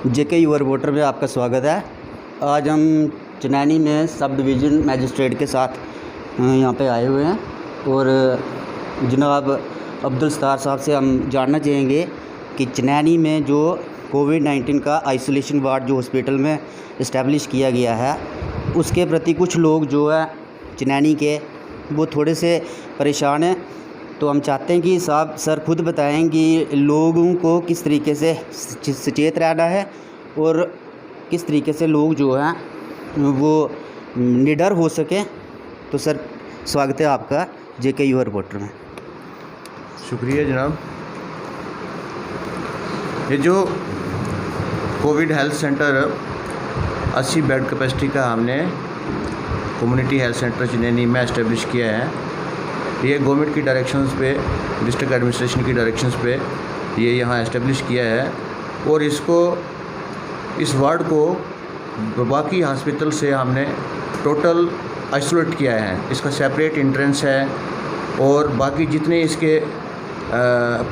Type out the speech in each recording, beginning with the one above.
जेके युवा रिपोर्टर में आपका स्वागत है। आज हम चनैनी में सब डिवीज़न मैजिस्ट्रेट के साथ यहाँ पे आए हुए हैं और जनाब अब्दुल सत्तार साहब से हम जानना चाहेंगे कि चनैनी में जो कोविड-19 का आइसोलेशन वार्ड जो हॉस्पिटल में इस्टेब्लिश किया गया है, उसके प्रति कुछ लोग जो है चनैनी के वो थोड़े से परेशान हैं। तो हम चाहते हैं कि साहब सर खुद बताएं कि लोगों को किस तरीके से सचेत रहना है और किस तरीके से लोग जो हैं वो निडर हो सकें। तो सर स्वागत है आपका जेके युवा रिपोर्टर में। शुक्रिया जनाब। ये जो Covid health centre 80 bed capacity का हमने कम्युनिटी हेल्थ सेंटर चनैनी में इस्टेब्लिश किया है, ये गवर्नमेंट की डायरेक्शंस पे, डिस्ट्रिक्ट एडमिनिस्ट्रेशन की डायरेक्शंस पे ये यहाँ इस्टेब्लिश किया है और इस वार्ड को बाकी हॉस्पिटल से हमने टोटल आइसोलेट किया है। इसका सेपरेट एंट्रेंस है और बाकी जितने इसके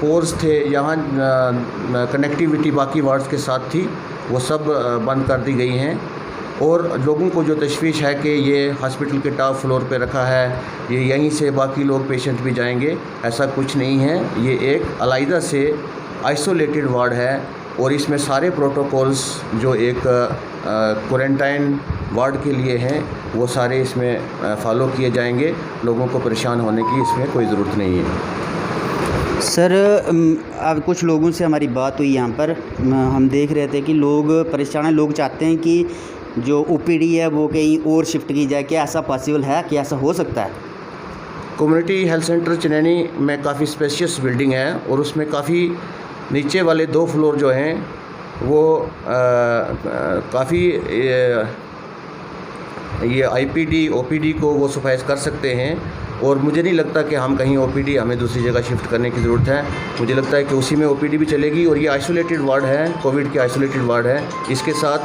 पोर्स थे, यहाँ कनेक्टिविटी बाकी वार्ड्स के साथ थी, वो सब बंद कर दी गई हैं। और लोगों को जो तशवीश है कि ये हॉस्पिटल के टॉप फ्लोर पे रखा है, ये यहीं से बाकी लोग पेशेंट भी जाएंगे, ऐसा कुछ नहीं है। ये एक अलग से आइसोलेटेड वार्ड है और इसमें सारे प्रोटोकॉल्स जो एक क्वारंटाइन वार्ड के लिए हैं वो सारे इसमें फ़ॉलो किए जाएंगे। लोगों को परेशान होने की इसमें कोई ज़रूरत नहीं है। सर अब कुछ लोगों से हमारी बात हुई यहाँ पर, हम देख रहे थे कि लोग परेशान हैं। लोग चाहते हैं कि जो ओपीडी है वो कहीं और शिफ्ट की जाए। क्या ऐसा पॉसिबल है, क्या ऐसा हो सकता है? कम्युनिटी हेल्थ सेंटर चनैनी में काफ़ी स्पेशियस बिल्डिंग है और उसमें काफ़ी नीचे वाले 2 फ्लोर जो हैं वो काफ़ी ये आईपीडी ओपीडी को वो सफाइज कर सकते हैं और मुझे नहीं लगता कि हम कहीं ओपीडी हमें दूसरी जगह शिफ्ट करने की ज़रूरत है। मुझे लगता है कि उसी में ओपीडी भी चलेगी और ये आइसोलेटेड वार्ड है, कोविड की आइसोलेटेड वार्ड है। इसके साथ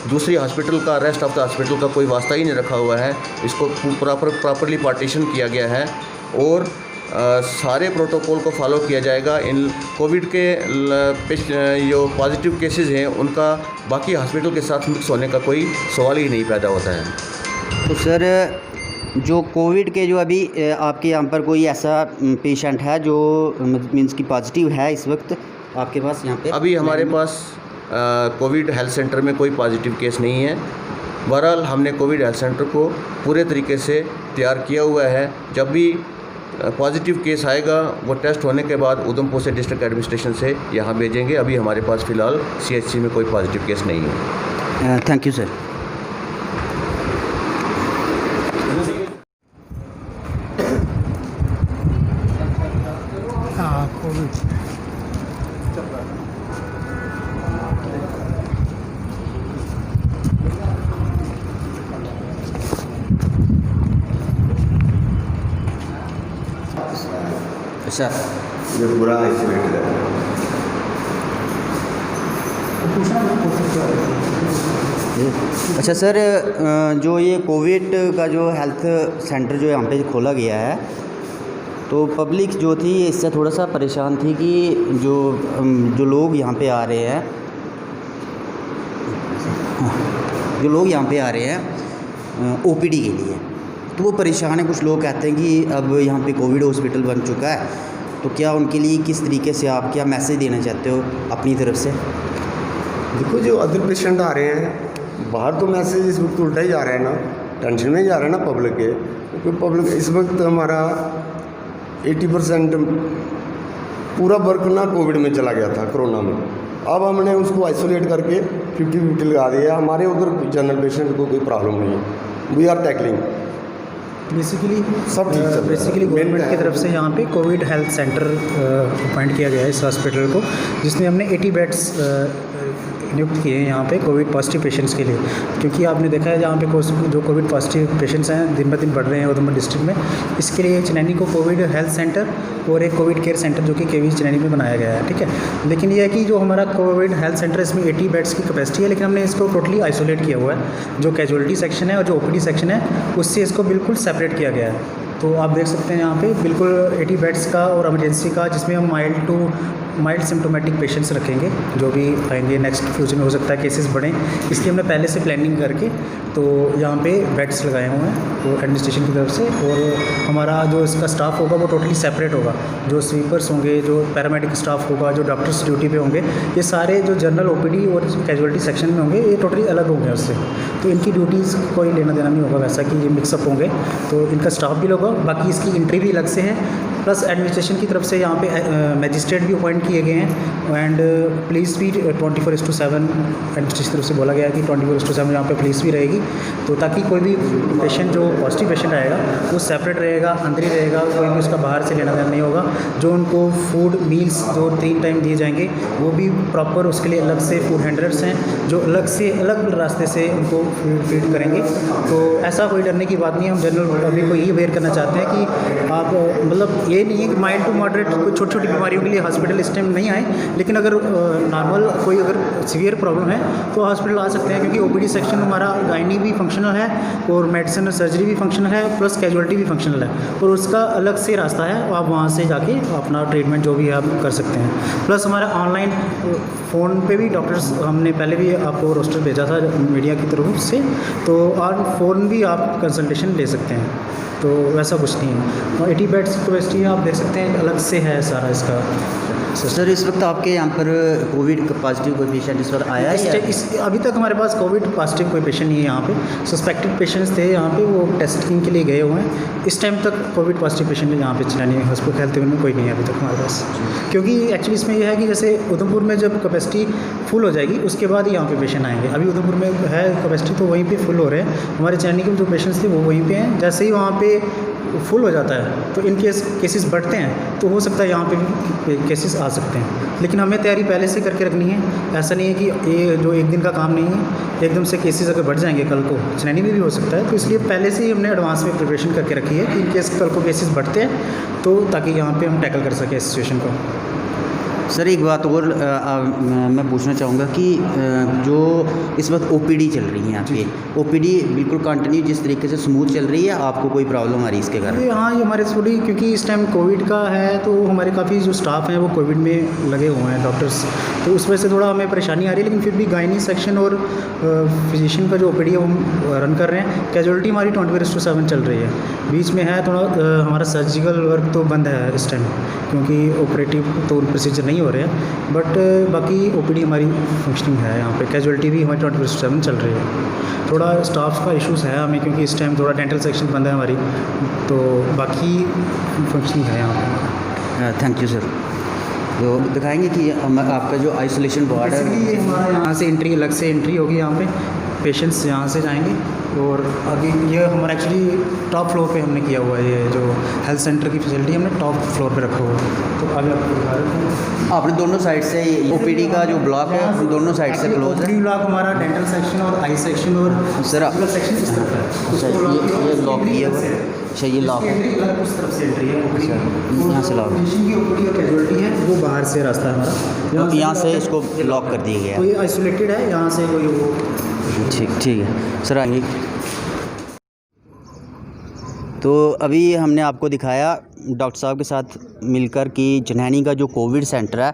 दूसरी हॉस्पिटल का, रेस्ट ऑफ द हॉस्पिटल का कोई वास्ता ही नहीं रखा हुआ है। इसको प्रॉपरली पार्टीशन किया गया है और सारे प्रोटोकॉल को फॉलो किया जाएगा। इन कोविड के जो पॉजिटिव केसेस हैं उनका बाकी हॉस्पिटल के साथ मिक्स होने का कोई सवाल ही नहीं पैदा होता है। तो सर जो कोविड के जो अभी आपके यहाँ पर कोई ऐसा पेशेंट है जो मीन्स की पॉजिटिव है इस वक्त आपके पास यहाँ पे? अभी हमारे पास कोविड हेल्थ सेंटर में कोई पॉजिटिव केस नहीं है। बहरहाल हमने कोविड हेल्थ सेंटर को पूरे तरीके से तैयार किया हुआ है। जब भी पॉजिटिव केस आएगा वो टेस्ट होने के बाद उधमपुर से डिस्ट्रिक्ट एडमिनिस्ट्रेशन से यहाँ भेजेंगे। अभी हमारे पास फ़िलहाल सीएचसी में कोई पॉजिटिव केस नहीं है। Thank you sir. अच्छा, ये पूरा आइसोलेटेड है। अच्छा सर, जो ये कोविड का जो हेल्थ सेंटर जो यहाँ पे खोला गया है, तो पब्लिक जो थी इससे थोड़ा सा परेशान थी कि जो लोग यहाँ पे आ रहे हैं, ओपीडी के लिए, तो वो परेशान है। कुछ लोग कहते हैं कि अब यहाँ पे कोविड हॉस्पिटल बन चुका है, तो क्या उनके लिए किस तरीके से आप क्या मैसेज देना चाहते हो अपनी तरफ से? देखो, जो अदर पेशेंट आ रहे हैं बाहर, तो मैसेज इस वक्त उल्टा ही जा रहा है ना, टेंशन में ही जा रहा है ना पब्लिक के। क्योंकि पब्लिक इस वक्त हमारा 80% पूरा वर्क ना कोविड में चला गया था, कोरोना में। अब हमने उसको आइसोलेट करके 50-50 लगा दिया। हमारे उधर जनरल पेशेंट को कोई प्रॉब्लम नहीं है। वी आर टैकलिंग बेसिकली सब ठीक चल रहा है। गवर्नमेंट की तरफ से यहाँ पे कोविड हेल्थ सेंटर अपॉइंट किया गया है इस हॉस्पिटल को, जिसमें हमने 80 बेड्स नियुक्त किए हैं यहाँ पे कोविड पॉजिटिव पेशेंट्स के लिए। क्योंकि आपने देखा है जहाँ पे जो कोविड पॉजिटिव पेशेंट्स हैं दिन ब दिन बढ़ रहे हैं उधमपुर डिस्ट्रिक्ट में, इसके लिए चनैनी को कोविड हेल्थ सेंटर और एक कोविड केयर सेंटर जो कि केवी चनैनी में बनाया गया है। ठीक है, लेकिन यह है कि जो हमारा कोविड हेल्थ सेंटर इसमें 80 बेड्स की कैपेसिटी है, लेकिन हमने इसको टोटली आइसोलेट किया हुआ है। जो कैजुअलिटी सेक्शन है और जो ओपीडी सेक्शन है उससे इसको बिल्कुल सेपरेट किया गया है। तो आप देख सकते हैं यहाँ पे बिल्कुल 80 बेड्स का और इमरजेंसी का, जिसमें हम mild to mild symptomatic patients रखेंगे जो भी आएंगे। नेक्स्ट फ्यूचर में हो सकता है केसेस बढ़ें, इसलिए हमने पहले से प्लानिंग करके तो यहाँ पे बेड्स लगाए हुए हैं वो एडमिनिस्ट्रेशन की तरफ से। और हमारा जो इसका स्टाफ होगा वो टोटली सेपरेट होगा। जो स्वीपर्स होंगे, जो पैरामेडिक स्टाफ होगा, जो डॉक्टर्स ड्यूटी पे होंगे, ये सारे जो जनरल ओपीडी और कैजुअलिटी सेक्शन में होंगे, ये टोटली अलग होंगे उससे। तो इनकी ड्यूटीज़ कोई लेना देना नहीं होगा वैसा कि ये मिक्सअप होंगे। तो इनका स्टाफ भी होगा, बाकी इसकी एंट्री भी अलग से है। प्लस एडमिनिस्ट्रेशन की तरफ से यहाँ पे मैजिस्ट्रेट भी अपॉइंट किए गए हैं एंड पुलिस भी 24/7 एडमिनिस्ट्रेशन की तरफ से बोला गया है कि 24/7 यहाँ पे पुलिस भी रहेगी। तो ताकि कोई भी पेशेंट जो पॉजिटिव पेशेंट आएगा वो सेपरेट रहेगा, अंदर ही रहेगा, कोई भी उसका बाहर से लेना देना नहीं होगा। जो उनको फूड मील्स जो 3 टाइम दिए जाएंगे वो भी प्रॉपर, उसके लिए अलग से फूड हैंडलर्स हैं जो अलग से अलग रास्ते से उनको फीड करेंगे। तो ऐसा कोई डरने की बात नहीं है। हम जनरल पब्लिक को यही अवेयर करना चाहते हैं कि आप मतलब ये नहीं है कि माइल्ड टू मॉडरेट कोई छोटी छोटी बीमारियों के लिए हॉस्पिटल इस टाइम नहीं आए, लेकिन अगर नॉर्मल कोई अगर सीवियर प्रॉब्लम है तो हॉस्पिटल आ सकते हैं, क्योंकि ओपीडी सेक्शन हमारा गायनी भी फंक्शनल है और मेडिसिन और सर्जरी भी फंक्शनल है, प्लस कैजुअलिटी भी फंक्शनल है। और उसका अलग से रास्ता है, आप वहाँ से जाके अपना ट्रीटमेंट जो भी है आप कर सकते हैं। प्लस हमारा ऑनलाइन फ़ोन पे भी डॉक्टर्स, हमने पहले भी आपको रोस्टर भेजा था मीडिया की तरफ से, तो ऑन फ़ोन भी आप कंसल्टेशन ले सकते हैं। तो वैसा कुछ नहीं है। और 80 बेड्स की कैपेसिटी आप देख सकते हैं अलग से है सारा इसका। सर इस वक्त आपके यहाँ पर कोविड पॉजिटिव कोई पेशेंट इस वक्त आया है? अभी तक हमारे पास कोविड पॉजिटिव कोई पेशेंट नहीं है यहाँ पे। सस्पेक्टेड पेशेंट्स थे यहाँ पे, वो टेस्टिंग के लिए गए हुए हैं। इस टाइम तक कोविड पॉजिटिव पेशेंट यहाँ पे चलानी हॉस्पिटल हेल्थ में कोई नहीं है अभी तक हमारे पास। क्योंकि एक्चुअली इसमें यह है कि जैसे उधमपुर में जब कैपेसिटी फुल हो जाएगी उसके बाद ही यहाँ पे पेशेंट आएंगे। अभी उधमपुर में है कैपेसिटी तो वहीं पे फुल हो रहे हैं। हमारे चैनी के जो पेशेंट्स थे वो वहीं पे हैं। जैसे ही वहाँ पे फुल हो जाता है तो इन केसेस बढ़ते हैं, तो हो सकता है यहाँ पे भी केसेस आ सकते हैं। लेकिन हमें तैयारी पहले से करके रखनी है। ऐसा नहीं है कि ये जो एक दिन का काम नहीं है, एकदम से केसेस अगर बढ़ जाएंगे कल को चनैनी में भी हो सकता है। तो इसलिए पहले से ही हमने एडवांस में प्रिपरेशन करके रखी है कि इन केस कल को केसेस बढ़ते हैं तो ताकि यहाँ पे हम टैकल कर सकें इस सिचुएशन को। सर एक बात और मैं पूछना चाहूँगा कि जो इस वक्त ओपीडी चल रही है यहाँ पे, ओपीडी बिल्कुल कंटिन्यू जिस तरीके से स्मूथ चल रही है, आपको कोई प्रॉब्लम आ रही है इसके कारण? हाँ, ये हमारे थोड़ी, क्योंकि इस टाइम कोविड का है तो हमारे काफ़ी जो स्टाफ हैं वो कोविड में लगे हुए हैं डॉक्टर्स, तो उस वजह से थोड़ा हमें परेशानी आ रही है। लेकिन फिर भी गायनी सेक्शन और फिजिशियन का जो ओपीडी है वो हम रन कर रहे हैं। कैजुअलिटी हमारी 24/7 चल रही है। बीच में है थोड़ा हमारा सर्जिकल वर्क तो बंद है इस टाइम, क्योंकि ऑपरेटिव तो प्रोसीजर नहीं हो रहे हैं, बट बाकी ओपीडी हमारी फंक्शनिंग है यहाँ पे। कैजुअलिटी भी हमारी 24/7 चल रही है। थोड़ा स्टाफ का इश्यूज़ है हमें, क्योंकि इस टाइम थोड़ा डेंटल सेक्शन बंद है हमारी, तो बाकी फंक्शनिंग है यहाँ पे। Thank you sir. तो दिखाएंगे कि आपका जो आइसोलेशन वार्ड है, ये हमारा यहाँ से एंट्री, अलग से एंट्री होगी यहाँ पे, पेशेंट्स यहाँ से जाएंगे। और आगे ये हमारा एक्चुअली टॉप फ्लोर पे हमने किया हुआ है। ये जो हेल्थ सेंटर की फैसिलिटी हमने टॉप फ्लोर पे रखा हुआ है। तो आगे आपको दिखा रहे हैं, आपने दोनों साइड से ओपीडी का जो ब्लॉक है वो दोनों साइड से क्लोज है। ओपीडी ब्लॉक हमारा डेंटल सेक्शन और आई सेक्शन और सर सेक्शन इस तरफ है। अच्छा, ये लॉक किया हुआ है। अच्छा, ये लॉक है, उस तरफ से एंट्री है ओपीडी, यहाँ से लॉक। पेशेंट की ओपीडी और कैजुअलिटी है वो बाहर से रास्ता है हमारा, यहाँ से इसको लॉक कर दिया गया तो ये आइसोलेटेड है। यहाँ से कोई वो ठीक है सर। आइए। तो अभी हमने आपको दिखाया डॉक्टर साहब के साथ मिलकर कि चनैनी का जो कोविड सेंटर है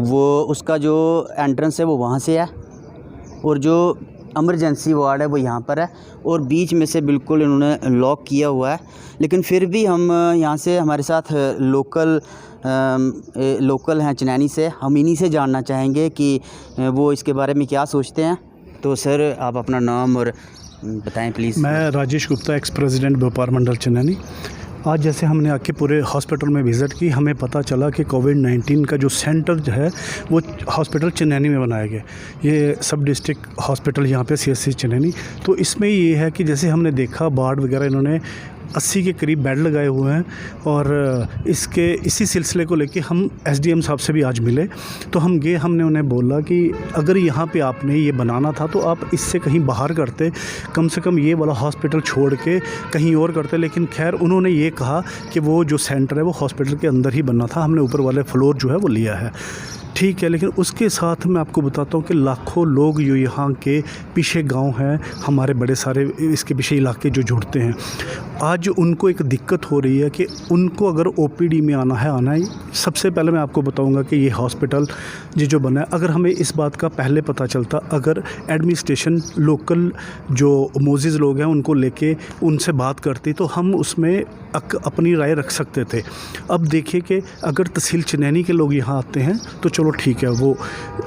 वो उसका जो एंट्रेंस है वो वहाँ से है, और जो इमरजेंसी वार्ड है वो यहाँ पर है, और बीच में से बिल्कुल इन्होंने लॉक किया हुआ है। लेकिन फिर भी हम यहाँ से, हमारे साथ लोकल हैं चनैनी से, हम इन्हीं से जानना चाहेंगे कि वो इसके बारे में क्या सोचते हैं। तो सर आप अपना नाम और बताएं प्लीज़। मैं राजेश गुप्ता, एक्स प्रेसिडेंट व्यापार मंडल चनैनी। आज जैसे हमने आके पूरे हॉस्पिटल में विज़िट की, हमें पता चला कि कोविड-19 का जो सेंटर जो है वो हॉस्पिटल चनैनी में बनाया गया। ये सब डिस्ट्रिक्ट हॉस्पिटल यहाँ पे CSC चनैनी। तो इसमें ये है कि जैसे हमने देखा वार्ड वगैरह इन्होंने 80 के करीब बेड लगाए हुए हैं, और इसी सिलसिले को लेके हम SDM साहब से भी आज मिले। तो हम गए, हमने उन्हें बोला कि अगर यहाँ पे आपने ये बनाना था तो आप इससे कहीं बाहर करते, कम से कम ये वाला हॉस्पिटल छोड़ के कहीं और करते। लेकिन खैर उन्होंने ये कहा कि वो जो सेंटर है वो हॉस्पिटल के अंदर ही बनना था, हमने ऊपर वाले फ्लोर जो है वो लिया है। ठीक है, लेकिन उसके साथ मैं आपको बताता हूँ कि लाखों लोग जो यहाँ के पीछे गांव हैं, हमारे बड़े सारे इसके पीछे इलाके जो जुड़ते हैं, आज उनको एक दिक्कत हो रही है कि उनको अगर ओपीडी में आना है। सबसे पहले मैं आपको बताऊंगा कि ये हॉस्पिटल ये जो बना है, अगर हमें इस बात का पहले पता चलता, अगर एडमिनिस्ट्रेशन लोकल जो मोजिज़ लोग हैं उनको लेके उनसे बात करती, तो हम उसमें अपनी राय रख सकते थे। अब देखिए कि अगर तहसील चनैनी के लोग यहाँ आते हैं तो चलो ठीक है, वो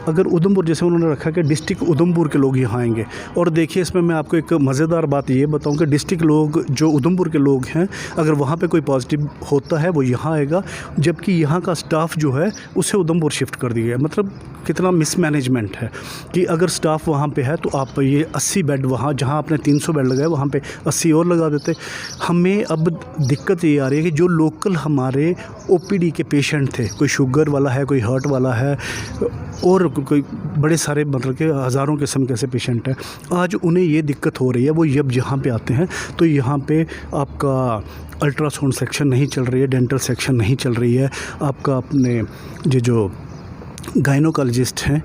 अगर उधमपुर जैसे उन्होंने रखा कि डिस्ट्रिक्ट उधमपुर के लोग यहाँ आएंगे, और देखिए इसमें मैं आपको एक मज़ेदार बात ये बताऊँ कि डिस्ट्रिक्ट लोग जो उधमपुर के लोग हैं, अगर वहाँ पे कोई पॉजिटिव होता है वो यहाँ आएगा, जबकि यहाँ का स्टाफ जो है उसे उधमपुर शिफ्ट कर दिया गया। मतलब कितना मिसमैनेजमेंट है कि अगर स्टाफ वहाँ पे है तो आप ये 80 बेड वहाँ, जहाँ आपने 300 बेड लगाए वहाँ पे 80 और लगा देते। हमें अब दिक्कत ये आ रही है कि जो लोकल हमारे ओपीडी के पेशेंट थे, कोई शुगर वाला है, कोई हार्ट वाला है, और कोई बड़े सारे मतलब के हज़ारों किस्म के ऐसे पेशेंट हैं, आज उन्हें ये दिक्कत हो रही है। वो जब यहाँ पे आते हैं तो यहाँ पे आपका अल्ट्रासाउंड सेक्शन नहीं चल रही है, डेंटल सेक्शन नहीं चल रही है, आपका अपने ये जो गायनोकोलॉजिस्ट हैं,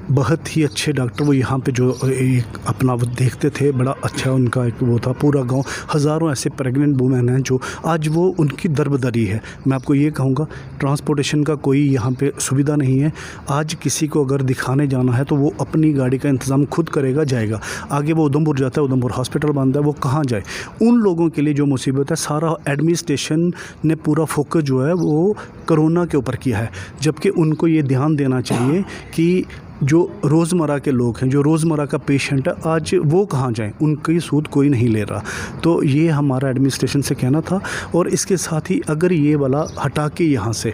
बहुत ही अच्छे डॉक्टर, वो यहाँ पे जो एक अपना वो देखते थे, बड़ा अच्छा उनका एक वो था। पूरा गांव, हज़ारों ऐसे प्रेग्नेंट वुमेन हैं जो आज वो उनकी दरबदरी है। मैं आपको ये कहूँगा, ट्रांसपोर्टेशन का कोई यहाँ पे सुविधा नहीं है। आज किसी को अगर दिखाने जाना है तो वो अपनी गाड़ी का इंतज़ाम खुद करेगा, जाएगा। आगे वो उधमपुर जाता है, उधमपुर हॉस्पिटल बंद है, वो कहाँ जाए। उन लोगों के लिए जो मुसीबत है, सारा एडमिनिस्ट्रेशन ने पूरा फोकस जो है वो कोरोना के ऊपर किया है, जबकि उनको ये ध्यान देना चाहिए कि जो रोज़मर्रा के लोग हैं, जो रोज़मर्रा का पेशेंट है, आज वो कहाँ जाएं, उनकी सूद कोई नहीं ले रहा। तो ये हमारा एडमिनिस्ट्रेशन से कहना था। और इसके साथ ही अगर ये वाला हटा के यहाँ से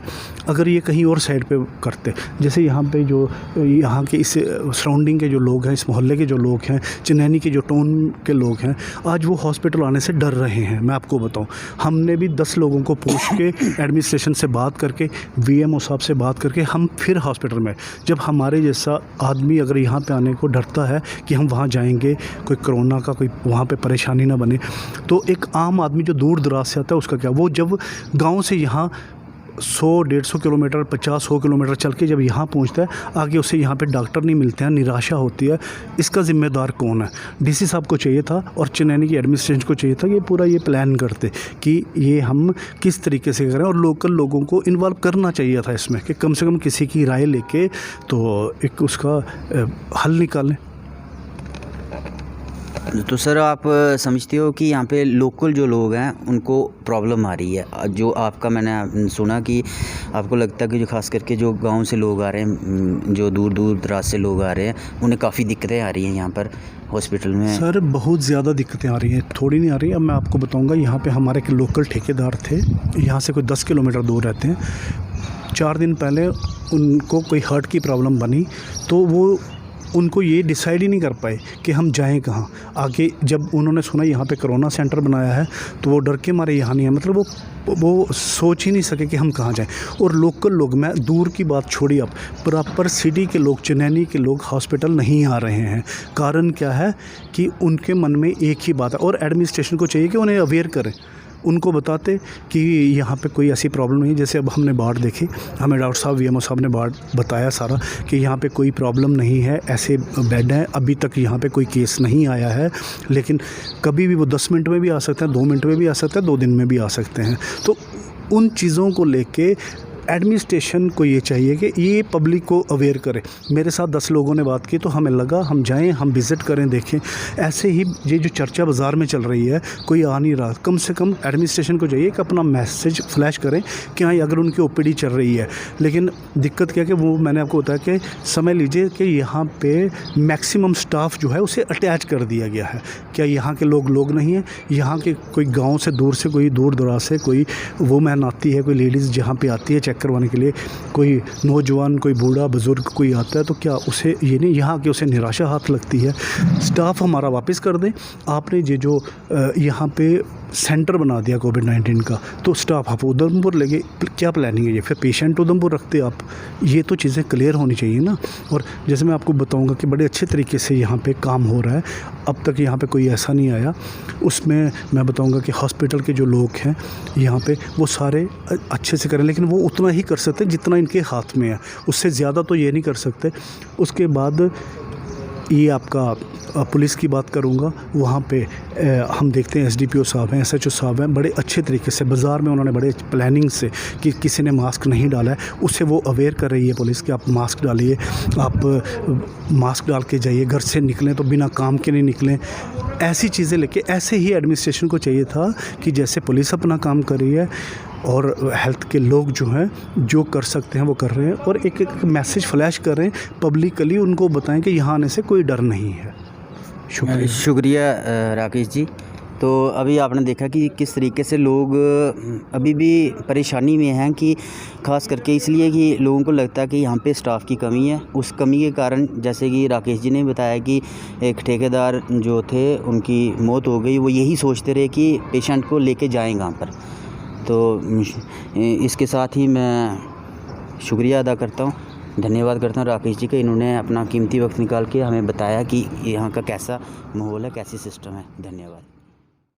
अगर ये कहीं और साइड पे करते, जैसे यहाँ पे जो यहाँ के इस सराउंडिंग के जो लोग हैं, इस मोहल्ले के जो लोग हैं, चनैनी के जो टाउन के लोग हैं, आज वो हॉस्पिटल आने से डर रहे हैं। मैं आपको बताऊँ, हमने भी 10 लोगों को पूछ के एडमिनिस्ट्रेशन से बात करके, VMO साहब से बात करके, हम फिर हॉस्पिटल में, जब हमारे जैसा आदमी अगर यहाँ पे आने को डरता है कि हम वहाँ जाएंगे, कोई कोरोना का कोई वहाँ पे परेशानी ना बने, तो एक आम आदमी जो दूर दराज से आता है उसका क्या। वो जब गांव से यहाँ 100-150 किलोमीटर, 50-100 किलोमीटर चल के जब यहाँ पहुँचता है, आगे उसे यहाँ पे डॉक्टर नहीं मिलते हैं, निराशा होती है। इसका ज़िम्मेदार कौन है? DC साहब को चाहिए था और चनैनी की एडमिनिस्ट्रेशन को चाहिए था कि पूरा ये प्लान करते कि ये हम किस तरीके से करें, और लोकल लोगों को इन्वॉल्व करना चाहिए था इसमें, कि कम से कम किसी की राय लेके तो एक उसका हल निकालें। तो सर, आप समझते हो कि यहाँ पे लोकल जो लोग हैं उनको प्रॉब्लम आ रही है? जो आपका मैंने सुना कि आपको लगता है कि जो ख़ास करके जो गांव से लोग आ रहे हैं, जो दूर दूर दराज से लोग आ रहे हैं, उन्हें काफ़ी दिक्कतें आ रही हैं यहाँ पर हॉस्पिटल में। सर बहुत ज़्यादा दिक्कतें आ रही हैं, थोड़ी नहीं आ रही। अब मैं आपको बताऊँगा, यहाँ पर हमारे के लोकल ठेकेदार थे, यहाँ से कोई 10 किलोमीटर दूर रहते हैं। 4 दिन पहले उनको कोई हार्ट की प्रॉब्लम बनी, तो वो उनको ये डिसाइड ही नहीं कर पाए कि हम जाएं कहाँ। आगे जब उन्होंने सुना यहाँ पे कोरोना सेंटर बनाया है, तो वो डर के मारे यहाँ नहीं है। मतलब वो सोच ही नहीं सके कि हम कहाँ जाएं। और लोकल लोग, मैं दूर की बात छोड़ी, अब प्रॉपर सिटी के लोग, चनैनी के लोग हॉस्पिटल नहीं आ रहे हैं। कारण क्या है कि उनके मन में एक ही बात है, और एडमिनिस्ट्रेशन को चाहिए कि उन्हें अवेयर करें, उनको बताते कि यहाँ पे कोई ऐसी प्रॉब्लम नहीं है। जैसे अब हमने बाढ़ देखी, हमें डॉक्टर साहब, VMO साहब ने बाढ़ बताया सारा कि यहाँ पे कोई प्रॉब्लम नहीं है, ऐसे बेड हैं, अभी तक यहाँ पे कोई केस नहीं आया है, लेकिन कभी भी वो 10 मिनट में भी आ सकते हैं, 2 मिनट में भी आ सकते हैं, 2 दिन में भी आ सकते हैं। तो उन चीज़ों को लेके एडमिनिस्ट्रेशन को ये चाहिए कि ये पब्लिक को अवेयर करे। मेरे साथ 10 लोगों ने बात की, तो हमें लगा हम जाएं, हम विज़िट करें, देखें। ऐसे ही ये जो चर्चा बाज़ार में चल रही है, कोई आ नहीं रहा, कम से कम एडमिनिस्ट्रेशन को चाहिए कि अपना मैसेज फ्लैश करें कि हाँ, अगर उनकी OPD चल रही है। लेकिन दिक्कत क्या है कि वो मैंने आपको बताया कि समझ लीजिए कि यहाँ पे मैक्सिमम स्टाफ जो है उसे अटैच कर दिया गया है। क्या यहाँ के लोग नहीं हैं? यहाँ के कोई गाँव से दूर से, कोई दूर दराज से कोई वुमेन आती है, कोई लेडीज़ जहाँ पर आती है चेक करवाने के लिए, कोई नौजवान, कोई बूढ़ा बुज़ुर्ग कोई आता है, तो क्या उसे ये नहीं यहाँ के उसे निराशा हाथ लगती है? स्टाफ हमारा वापस कर दें। आपने ये जो यहाँ पे सेंटर बना दिया कोविड-19 का, तो स्टाफ आप उधमपुर ले गए, क्या प्लानिंग है ये? फिर पेशेंट उधमपुर रखते आप? ये तो चीज़ें क्लियर होनी चाहिए ना। और जैसे मैं आपको बताऊंगा कि बड़े अच्छे तरीके से यहाँ पे काम हो रहा है, अब तक यहाँ पे कोई ऐसा नहीं आया। उसमें मैं बताऊंगा कि हॉस्पिटल के जो लोग हैं यहाँ पे वो सारे अच्छे से करें, लेकिन वो उतना ही कर सकते जितना इनके हाथ में है, उससे ज़्यादा तो ये नहीं कर सकते। उसके बाद ये आपका पुलिस की बात करूँगा, वहाँ पे हम देखते हैं SDPO साहब हैं, SHO साहब हैं, बड़े अच्छे तरीके से बाज़ार में उन्होंने बड़े प्लानिंग से कि किसी ने मास्क नहीं डाला है उससे वो अवेयर कर रही है पुलिस कि आप मास्क डालिए, आप मास्क डाल के जाइए, घर से निकलें तो बिना काम के नहीं निकलें। ऐसी चीज़ें लेके ऐसे ही एडमिनिस्ट्रेशन को चाहिए था कि जैसे पुलिस अपना काम कर रही है और हेल्थ के लोग जो हैं जो कर सकते हैं वो कर रहे हैं, और एक एक मैसेज फ्लैश कर रहे हैं पब्लिकली, उनको बताएं कि यहाँ आने से कोई डर नहीं है। शुक्रिया राकेश जी। तो अभी आपने देखा कि किस तरीके से लोग अभी भी परेशानी में हैं, कि ख़ास करके इसलिए कि लोगों को लगता है कि यहाँ पे स्टाफ की कमी है। उस कमी के कारण जैसे कि राकेश जी ने बताया कि एक ठेकेदार जो थे उनकी मौत हो गई, वो यही सोचते रहे कि पेशेंट को लेके जाएं कहाँ पर। तो इसके साथ ही मैं शुक्रिया अदा करता हूँ, धन्यवाद करता हूँ राकेश जी का, इन्होंने अपना कीमती वक्त निकाल के हमें बताया कि यहाँ का कैसा माहौल है, कैसी सिस्टम है। धन्यवाद।